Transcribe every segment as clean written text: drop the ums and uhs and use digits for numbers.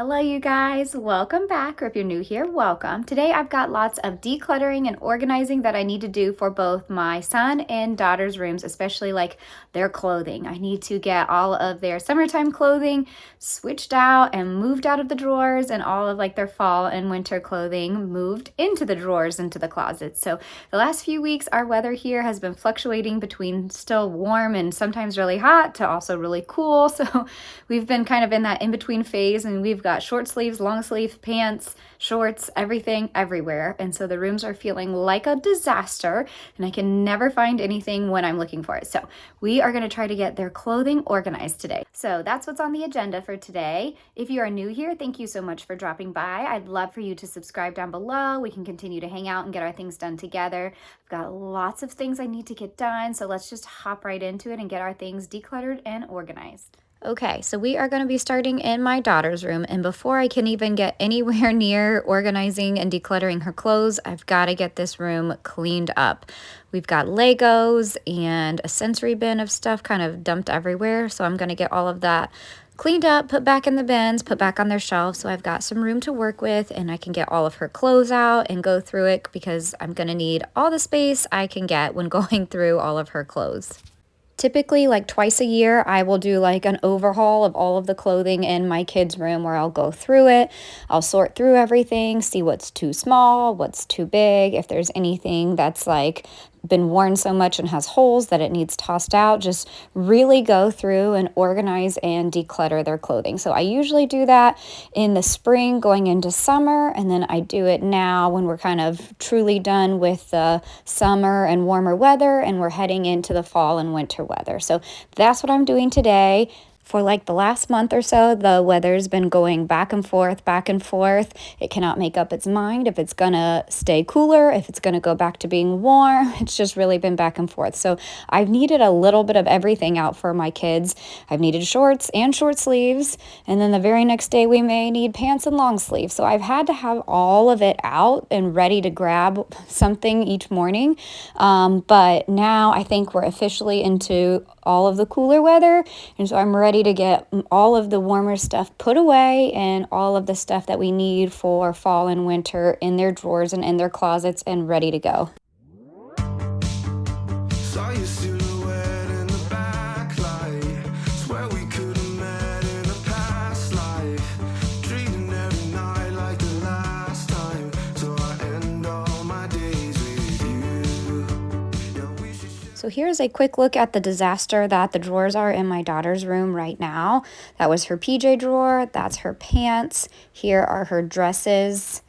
Hello you guys, welcome back, or if you're new here, welcome. Today I've got lots of decluttering and organizing that I need to do for both my son and daughter's rooms, especially like their clothing. I need to get all of their summertime clothing switched out and moved out of the drawers, and all of like their fall and winter clothing moved into the drawers, into the closets. So the last few weeks our weather here has been fluctuating between still warm and sometimes really hot to also really cool. So we've been kind of in that in-between phase, and we've got short sleeves, long sleeve pants, shorts, everything everywhere. And so the rooms are feeling like a disaster, and I can never find anything when I'm looking for it. So we are going to try to get their clothing organized today. So that's what's on the agenda for today. If you are new here, thank you so much for dropping by. I'd love for you to subscribe down below. We can continue to hang out and get our things done together. I've got lots of things I need to get done, so let's just hop right into it and get our things decluttered and organized. Okay, so we are going to be starting in my daughter's room, and before I can even get anywhere near organizing and decluttering her clothes, I've got to get this room cleaned up. We've got Legos and a sensory bin of stuff kind of dumped everywhere, so I'm going to get all of that cleaned up, put back in the bins, put back on their shelves, so I've got some room to work with, and I can get all of her clothes out and go through it because I'm going to need all the space I can get when going through all of her clothes. Typically, like twice a year, I will do like an overhaul of all of the clothing in my kids' room where I'll go through it. I'll sort through everything, see what's too small, what's too big, if there's anything that's like been worn so much and has holes that it needs tossed out. Just really go through and organize and declutter their clothing. So I usually do that in the spring going into summer, and then I do it now when we're kind of truly done with the summer and warmer weather and we're heading into the fall and winter weather. So that's what I'm doing today. For like the last month or so, the weather's been going back and forth, back and forth. It cannot make up its mind if it's gonna stay cooler, if it's gonna go back to being warm. It's just really been back and forth. So I've needed a little bit of everything out for my kids. I've needed shorts and short sleeves, and then the very next day we may need pants and long sleeves. So I've had to have all of it out and ready to grab something each morning. But now I think we're officially into all of the cooler weather, and so I'm ready to get all of the warmer stuff put away and all of the stuff that we need for fall and winter in their drawers and in their closets and ready to go. Saw your silhouette in the backlight. Swear we could have met in a past life. Treating every night like the last time. So I end all my days with you. So here's a quick look at the disaster that the drawers are in my daughter's room right now. That was her PJ drawer, that's her pants, here are her dresses.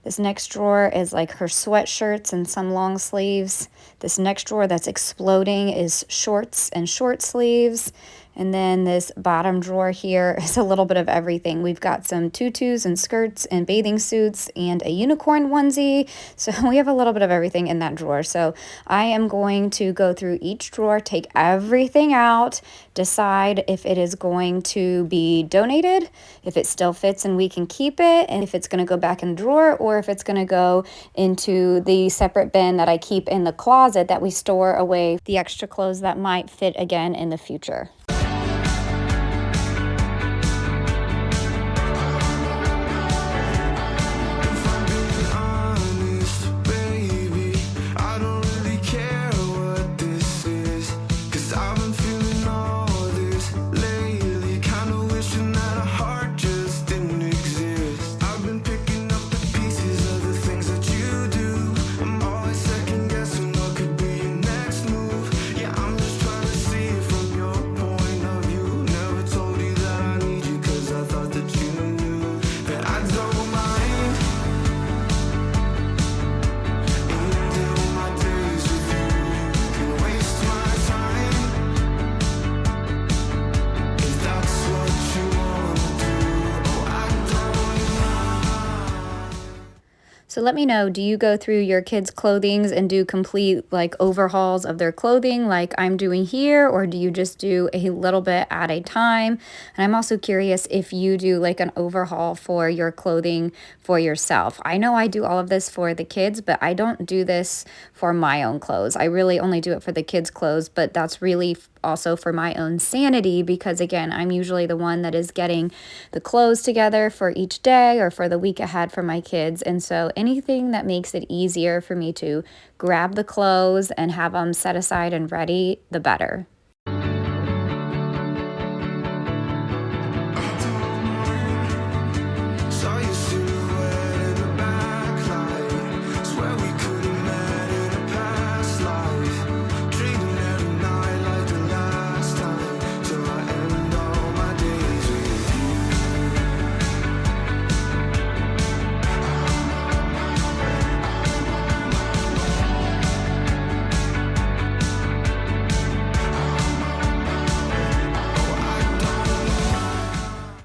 This next drawer is like her sweatshirts and some long sleeves. This next drawer that's exploding is shorts and short sleeves. And then this bottom drawer here is a little bit of everything. We've got some tutus and skirts and bathing suits and a unicorn onesie. So we have a little bit of everything in that drawer. So I am going to go through each drawer, take everything out, decide if it is going to be donated, if it still fits and we can keep it, and if it's going to go back in the drawer, or if it's going to go into the separate bin that I keep in the closet that we store away the extra clothes that might fit again in the future. So let me know, do you go through your kids' clothings and do complete like overhauls of their clothing like I'm doing here, or do you just do a little bit at a time? And I'm also curious if you do like an overhaul for your clothing for yourself. I know I do all of this for the kids, but I don't do this for my own clothes. I really only do it for the kids' clothes, but that's really also for my own sanity, because again, I'm usually the one that is getting the clothes together for each day or for the week ahead for my kids. And so anything that makes it easier for me to grab the clothes and have them set aside and ready, the better.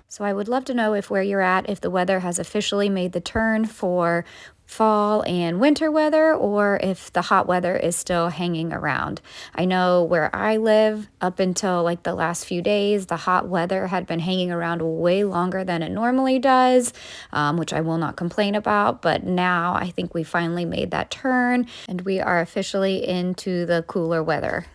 So I would love to know if where you're at, if the weather has officially made the turn for fall and winter weather, or if the hot weather is still hanging around. I know where I live, up until like the last few days, the hot weather had been hanging around way longer than it normally does, which I will not complain about. But now I think we finally made that turn and we are officially into the cooler weather.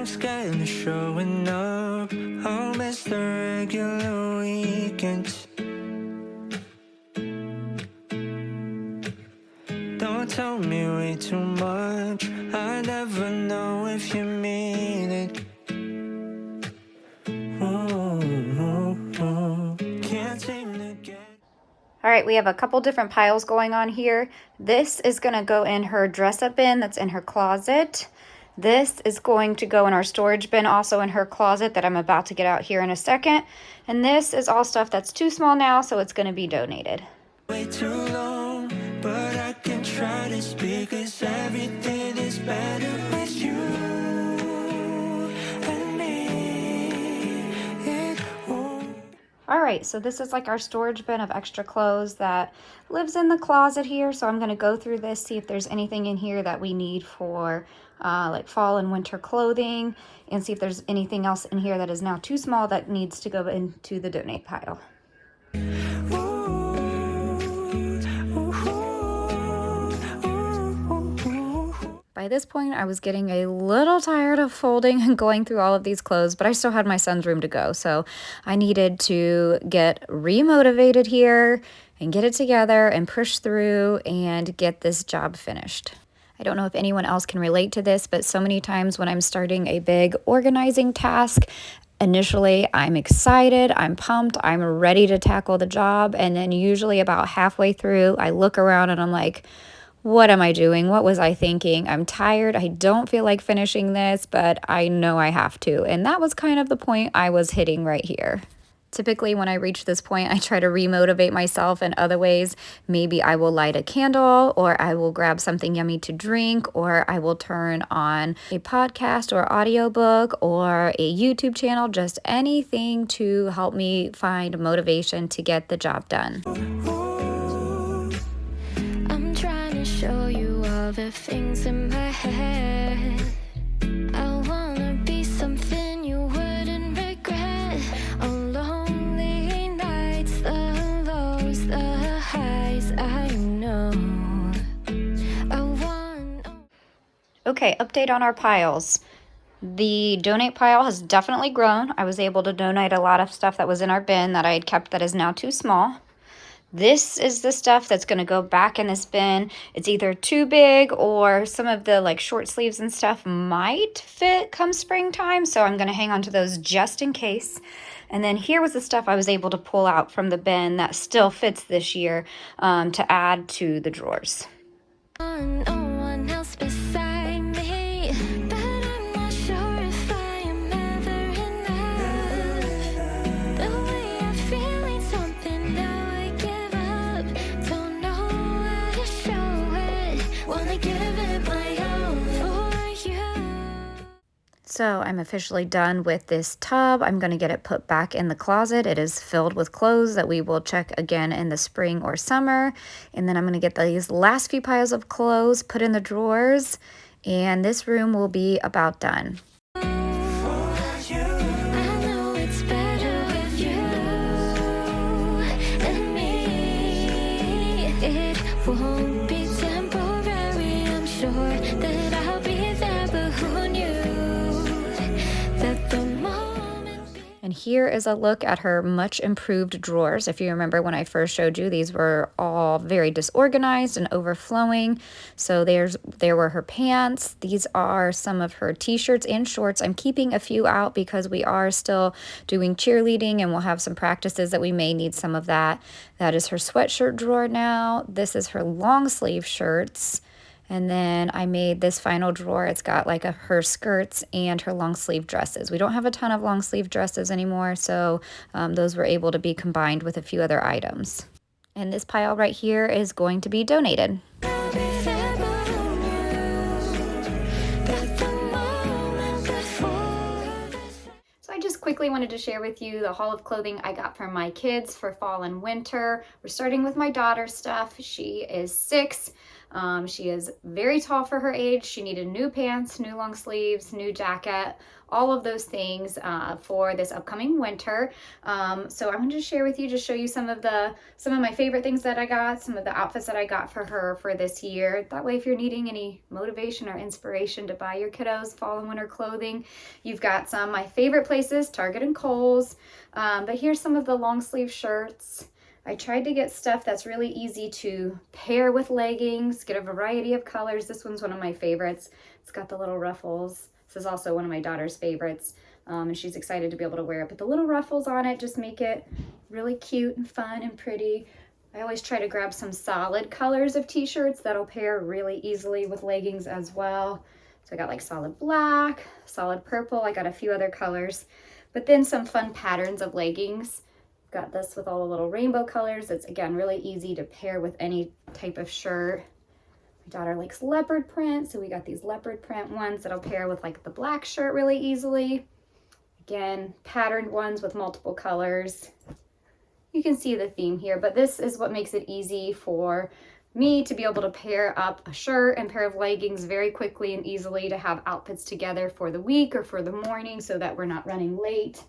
Scared of showing up. I'll miss the regular weekends. Don't tell me way too much. I never know if you mean it. Can't seem to get. All right, we have a couple different piles going on here. This is gonna go in her dress-up bin that's in her closet. This is going to go in our storage bin, also in her closet, that I'm about to get out here in a second. And this is all stuff that's too small now, so it's going to be donated. Way too long, but I can try to speak, 'cause everything is better with you and me. It won't. All right, so this is like our storage bin of extra clothes that lives in the closet here. So I'm going to go through this, see if there's anything in here that we need for like fall and winter clothing, and see if there's anything else in here that is now too small that needs to go into the donate pile. By this point, I was getting a little tired of folding and going through all of these clothes, but I still had my son's room to go. So I needed to get remotivated here and get it together and push through and get this job finished. I don't know if anyone else can relate to this, but so many times when I'm starting a big organizing task, initially I'm excited, I'm pumped, I'm ready to tackle the job. And then usually about halfway through, I look around and I'm like, what am I doing? What was I thinking? I'm tired. I don't feel like finishing this, but I know I have to. And that was kind of the point I was hitting right here. Typically, when I reach this point, I try to remotivate myself in other ways. Maybe I will light a candle, or I will grab something yummy to drink, or I will turn on a podcast or audiobook or a YouTube channel, just anything to help me find motivation to get the job done. I'm trying to show you all the things in my head. I wanna be something you wouldn't regret. Lonely nights, the lows, the highs, I know. Okay, update on our piles. The donate pile has definitely grown. I was able to donate a lot of stuff that was in our bin that I had kept that is now too small. This is the stuff that's going to go back in this bin. It's either too big, or some of the like short sleeves and stuff might fit come springtime. So I'm going to hang on to those just in case. And then here was the stuff I was able to pull out from the bin that still fits this year to add to the drawers. No one else beside me, but I'm not sure if I am ever enough. The way I'm feeling something, now I give up. Don't know how to show it. Wanna give it my all for you. So I'm officially done with this tub. I'm going to get it put back in the closet. It is filled with clothes that we will check again in the spring or summer. And then I'm going to get these last few piles of clothes put in the drawers. And this room will be about done. I know it's better with you and me. It won't be temporary. I'm sure that I'll be there, but who knew that the moment. And here is a look at her much improved drawers. If you remember when I first showed you, these were all very disorganized and overflowing. So there were her pants. These are some of her t-shirts and shorts. I'm keeping a few out because we are still doing cheerleading and we'll have some practices that we may need some of that. That is her sweatshirt drawer now. This is her long sleeve shirts. And then I made this final drawer. It's got like her skirts and her long sleeve dresses. We don't have a ton of long sleeve dresses anymore, so those were able to be combined with a few other items. And this pile right here is going to be donated. I'll be there, but who knew that the moment before. So I just quickly wanted to share with you the haul of clothing I got from my kids for fall and winter. We're starting with my daughter's stuff. She is 6. She is very tall for her age. She needed new pants, new long sleeves, new jacket, all of those things for this upcoming winter. So I'm going to share with you, just show you some of my favorite things that I got, some of the outfits that I got for her for this year. That way, if you're needing any motivation or inspiration to buy your kiddos fall and winter clothing, you've got some. My favorite places, Target and Kohl's. But here's some of the long sleeve shirts. I tried to get stuff that's really easy to pair with leggings, get a variety of colors. This one's one of my favorites. It's got the little ruffles. This is also one of my daughter's favorites, and she's excited to be able to wear it. But the little ruffles on it just make it really cute and fun and pretty. I always try to grab some solid colors of t-shirts that'll pair really easily with leggings as well. So I got like solid black, solid purple. I got a few other colors, but then some fun patterns of leggings. Got this with all the little rainbow colors. It's, again, really easy to pair with any type of shirt. My daughter likes leopard print, so we got these leopard print ones that'll pair with like the black shirt really easily. Again, patterned ones with multiple colors. You can see the theme here, but this is what makes it easy for me to be able to pair up a shirt and pair of leggings very quickly and easily to have outfits together for the week or for the morning so that we're not running late.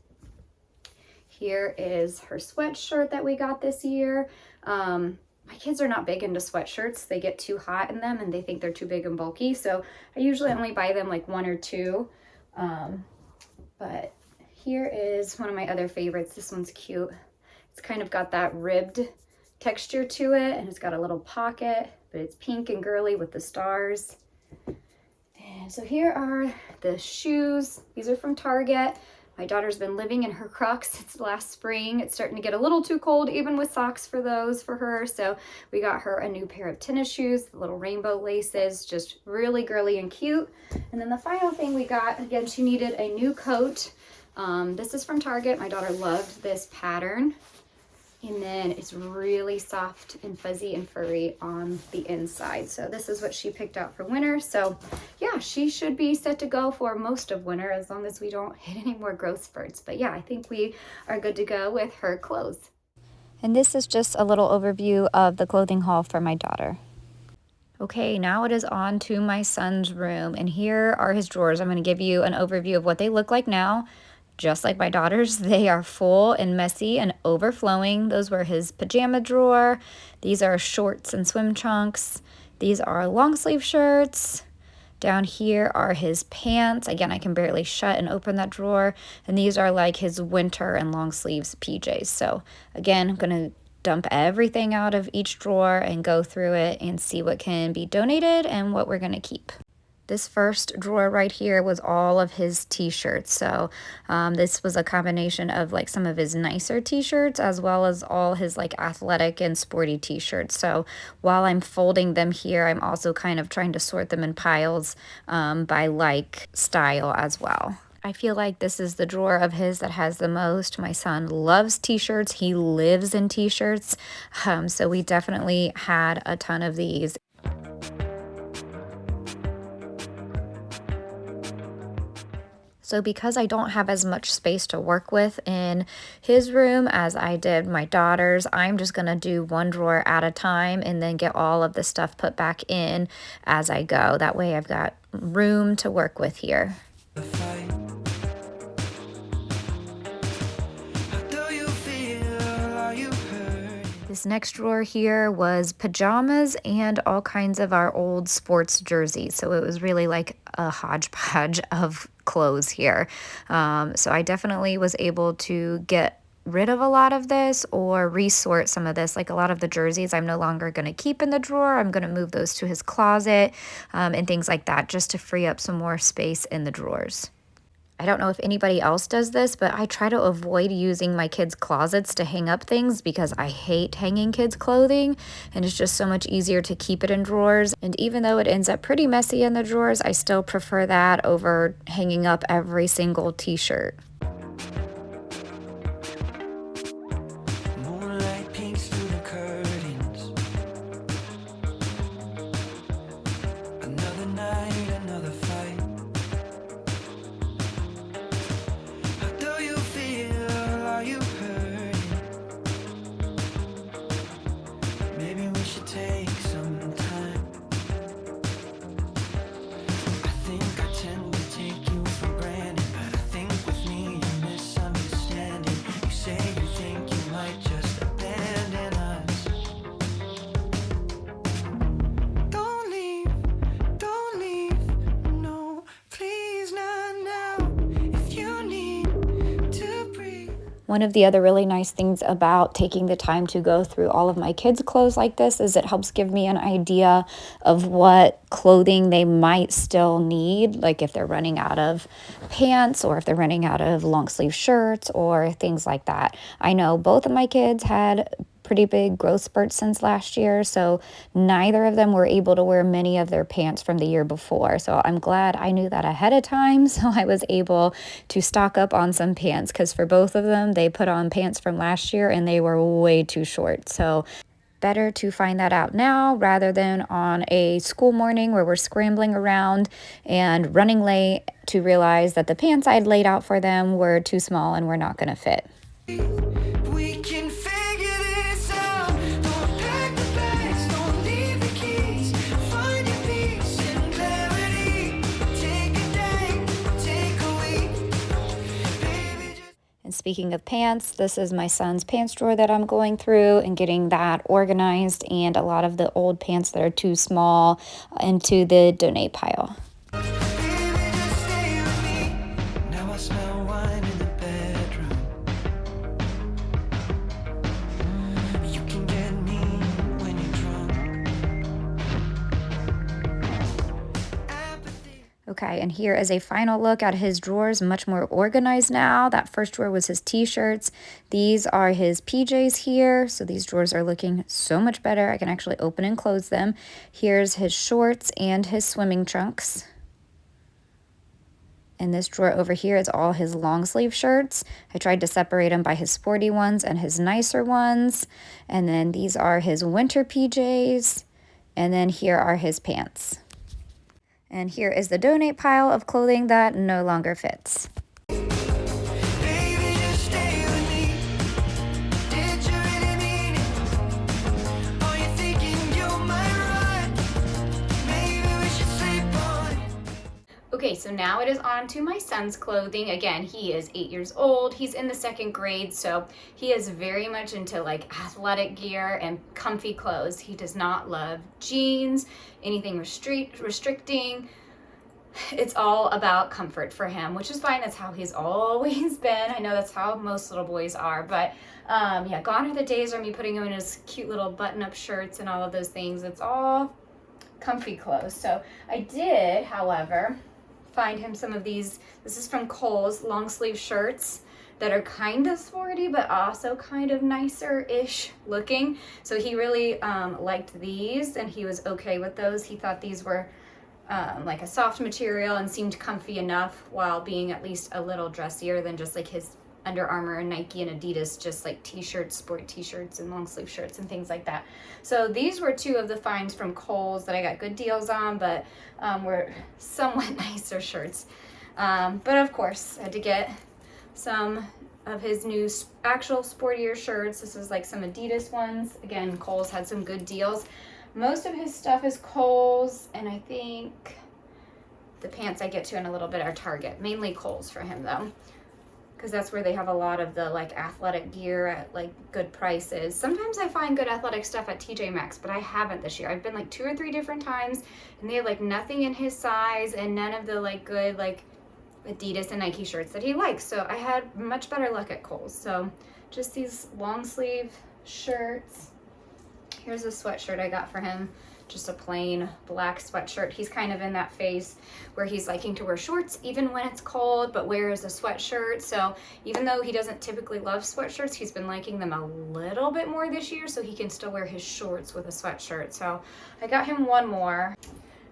Here is her sweatshirt that we got this year. My kids are not big into sweatshirts. They get too hot in them and they think they're too big and bulky. So I usually only buy them like 1 or 2. But here is one of my other favorites. This one's cute. It's kind of got that ribbed texture to it and it's got a little pocket, but it's pink and girly with the stars. And so here are the shoes. These are from Target. My daughter's been living in her Crocs since last spring. It's starting to get a little too cold, even with socks for those for her. So we got her a new pair of tennis shoes, the little rainbow laces, just really girly and cute. And then the final thing we got, again, she needed a new coat. This is from Target. My daughter loved this pattern. And then it's really soft and fuzzy and furry on the inside. So this is what she picked out for winter. So yeah, she should be set to go for most of winter as long as we don't hit any more growth spurts. But yeah, I think we are good to go with her clothes. And this is just a little overview of the clothing haul for my daughter. Okay, now it is on to my son's room. And here are his drawers. I'm going to give you an overview of what they look like now. Just like my daughter's, they are full and messy and overflowing. Those were his pajama drawer. These are shorts and swim trunks. These are long sleeve shirts. Down here are his pants. Again, I can barely shut and open that drawer. And these are like his winter and long sleeves PJs. So again, I'm going to dump everything out of each drawer and go through it and see what can be donated and what we're going to keep. This first drawer right here was all of his t-shirts. So this was a combination of like some of his nicer t-shirts as well as all his like athletic and sporty t-shirts. So while I'm folding them here, I'm also kind of trying to sort them in piles by like style as well. I feel like this is the drawer of his that has the most. My son loves t-shirts. He lives in t-shirts. So we definitely had a ton of these. So because I don't have as much space to work with in his room as I did my daughter's, I'm just going to do one drawer at a time and then get all of the stuff put back in as I go. That way I've got room to work with here. This next drawer here was pajamas and all kinds of our old sports jerseys. So it was really like a hodgepodge of clothes here. So I definitely was able to get rid of a lot of this or resort some of this. Like a lot of the jerseys I'm no longer going to keep in the drawer. I'm going to move those to his closet and things like that, just to free up some more space in the drawers. I don't know if anybody else does this, but I try to avoid using my kids' closets to hang up things because I hate hanging kids' clothing, and it's just so much easier to keep it in drawers. And even though it ends up pretty messy in the drawers, I still prefer that over hanging up every single t-shirt. Moonlight peeks through the curtains. Another night, another fight. How do you feel? Are you hurting? Maybe we should take some time. I think I tend to take you for granted, but I think with me you're misunderstanding. You say you think you might just abandon us. Don't leave, no, please not now. If you need to breathe. One of the other really nice things about taking the time to go through all of my kids' clothes like this is it helps give me an idea of what clothing they might still need, like if they're running out of pants or if they're running out of long sleeve shirts or things like that. I know both of my kids had pretty big growth spurts since last year, so neither of them were able to wear many of their pants from the year before. So I'm glad I knew that ahead of time, so I was able to stock up on some pants, because for both of them, they put on pants from last year and they were way too short. So better to find that out now rather than on a school morning where we're scrambling around and running late to realize that the pants I'd laid out for them were too small and were not going to fit. We can figure this out. Don't pack the bags, don't leave the keys. Find your peace and clarity. Take a day, take a week. Baby, just And speaking of pants, this is my son's pants drawer that I'm going through and getting that organized, and a lot of the old pants that are too small into the donate pile. baby, just stay with me. Now I smell wine in the bedroom. You can get me when you're drunk. Apathy. Okay, and here is a final look at his drawers, much more organized now. That first drawer was his t-shirts. These are his PJs here. So these drawers are looking so much better. I can actually open and close them. Here's his shorts and his swimming trunks. And this drawer over here is all his long sleeve shirts. I tried to separate them by his sporty ones and his nicer ones. And then these are his winter PJs. And then here are his pants. And here is the donate pile of clothing that no longer fits. Baby, just stay with me. Did you really mean it? Are you thinking you might run? Maybe we should sleep on it. Okay, so now it is on to my son's clothing. Again, he is 8 years old. He's in the 2nd grade, so he is very much into like athletic gear and comfy clothes. He does not love jeans, anything restricting. It's all about comfort for him, which is fine. That's how he's always been. I know that's how most little boys are, but yeah, gone are the days of me putting him in his cute little button-up shirts and all of those things. It's all comfy clothes. So I did, however, find him some of these. This is from Kohl's, long sleeve shirts that are kind of sporty but also kind of nicer-ish looking. So he really liked these, and he was okay with those. He thought these were like a soft material and seemed comfy enough while being at least a little dressier than just like his Under Armour and Nike and Adidas, just like t-shirts, sport t-shirts and long sleeve shirts and things like that. So these were 2 of the finds from Kohl's that I got good deals on, but were somewhat nicer shirts. But of course, I had to get some of his new actual sportier shirts. This is like some Adidas ones. Again, Kohl's had some good deals. Most of his stuff is Kohl's, and I think the pants I get to in a little bit are Target. Mainly Kohl's for him though, because that's where they have a lot of the like athletic gear at like good prices. Sometimes I find good athletic stuff at TJ Maxx, but I haven't this year. I've been like 2 or 3 different times, and they have like nothing in his size and none of the like good like Adidas and Nike shirts that he likes. So I had much better luck at Kohl's. So just these long sleeve shirts. Here's a sweatshirt I got for him. Just a plain black sweatshirt. He's kind of in that phase where he's liking to wear shorts even when it's cold, but wears a sweatshirt. So even though he doesn't typically love sweatshirts, he's been liking them a little bit more this year, so he can still wear his shorts with a sweatshirt. So I got him one more.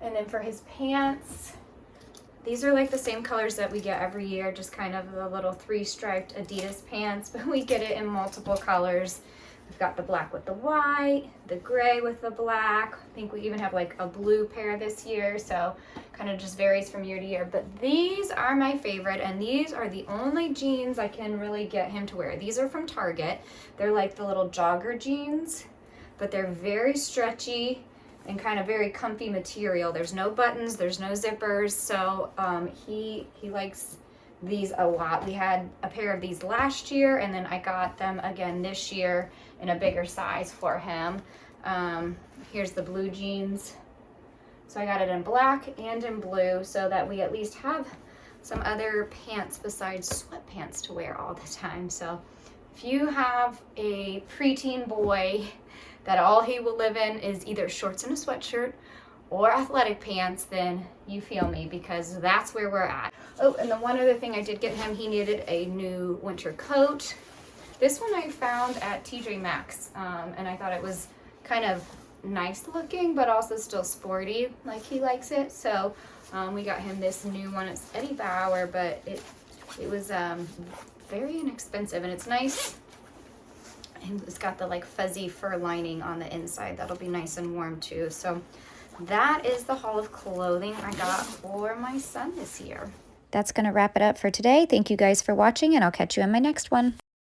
And then for his pants, these are like the same colors that we get every year, just kind of the little 3-striped Adidas pants, but we get it in multiple colors. We've got the black with the white, the gray with the black. I think we even have like a blue pair this year, so kind of just varies from year to year. But these are my favorite, and these are the only jeans I can really get him to wear. These are from Target. They're like the little jogger jeans, but they're very stretchy and kind of very comfy material. There's no buttons, there's no zippers, so he likes these a lot. We had a pair of these last year, and then I got them again this year in a bigger size for him. Here's the blue jeans. So I got it in black and in blue so that we at least have some other pants besides sweatpants to wear all the time. So if you have a preteen boy that all he will live in is either shorts and a sweatshirt or athletic pants, then you feel me, because that's where we're at. Oh, and the one other thing I did get him, he needed a new winter coat. This one I found at TJ Maxx, and I thought it was kind of nice looking, but also still sporty, like he likes it. So we got him this new one. It's Eddie Bauer, but it was very inexpensive, and it's nice. And it's got the like fuzzy fur lining on the inside. That'll be nice and warm too. So that is the haul of clothing I got for my son this year. That's going to wrap it up for today. Thank you guys for watching, and I'll catch you in my next one.